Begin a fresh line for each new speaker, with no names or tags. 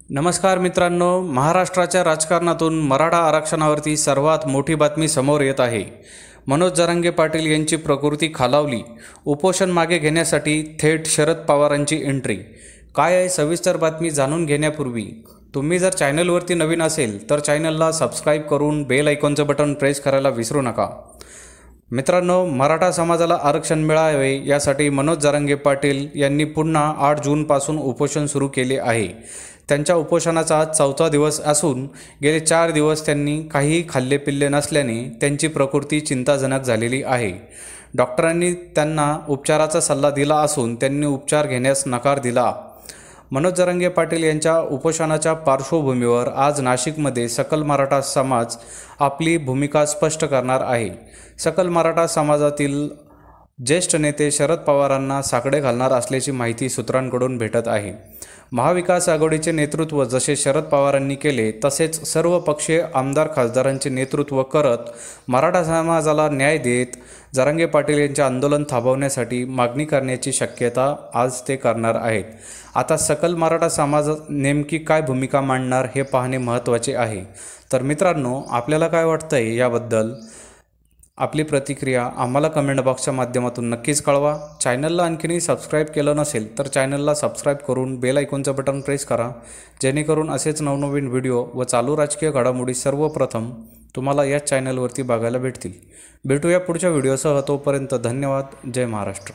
नमस्कार मित्रांनो, महाराष्ट्राच्या राजकारणातून मराठा आरक्षणावरती सर्वात मोठी बातमी समोर येत आहे। मनोज जरांगे पाटील यांची प्रकृती खालावली, उपोषण मागे घेण्यासाठी थेट शरद पवारांची एंट्री। काय आहे सविस्तर बातमी जाणून घेण्यापूर्वी तुम्ही जर चॅनलवरती नवीन असेल तर चॅनलला सबस्क्राईब करून बेल आयकॉनचं बटन प्रेस करायला विसरू नका। मित्रांनो, मराठा समाजाला आरक्षण मिळावे यासाठी मनोज जरांगे पाटील यांनी पुन्हा 8 जूनपासून उपोषण सुरू केले आहे। त्यांच्या उपोषणाचा आज 4था दिवस असून गेले 4 दिवस त्यांनी काहीही खाल्ले पिल्ले नसल्याने त्यांची प्रकृती चिंताजनक झालेली आहे। डॉक्टरांनी त्यांना उपचाराचा सल्ला दिला असून त्यांनी उपचार घेण्यास नकार दिला। मनोज जरांगे पाटील यांच्या उपोषणाच्या पार्श्वभूमीवर आज नाशिकमध्ये सकल मराठा समाज आपली भूमिका स्पष्ट करणार आहे। सकल मराठा समाजातील ज्येष्ठ नेते शरद पवारांना साकडे घालणार असल्याची माहिती सूत्रांकडून भेटत आहे। महाविकास आघाडीचे नेतृत्व जसे शरद पवारांनी केले तसेच सर्व पक्षीय आमदार खासदारांचे नेतृत्व करत मराठा समाजाला न्याय देत जरांगे पाटील यांचे आंदोलन थांबवण्यासाठी मागणी करण्याची शक्यता आज ते करणार आहेत। आता सकल मराठा समाज नेमकी काय भूमिका मांडणार हे पाहणे महत्त्वाचे आहे। तर मित्रांनो, आपल्याला काय वाटतंय याबद्दल आपली प्रतिक्रिया आम्हाला कमेंट बॉक्सच्या माध्यमातून नक्कीच कळवा। चॅनलला आणखीनही सबस्क्राईब केलं नसेल तर चॅनलला सबस्क्राईब करून बेल आयकॉनचं बटन प्रेस करा, जेणेकरून असेच नवनवीन व्हिडिओ व चालू राजकीय घडामोडी सर्वप्रथम तुम्हाला या चॅनलवरती बघायला भेटतील। भेटूया पुढच्या व्हिडिओसह, तोपर्यंत धन्यवाद। जय महाराष्ट्र।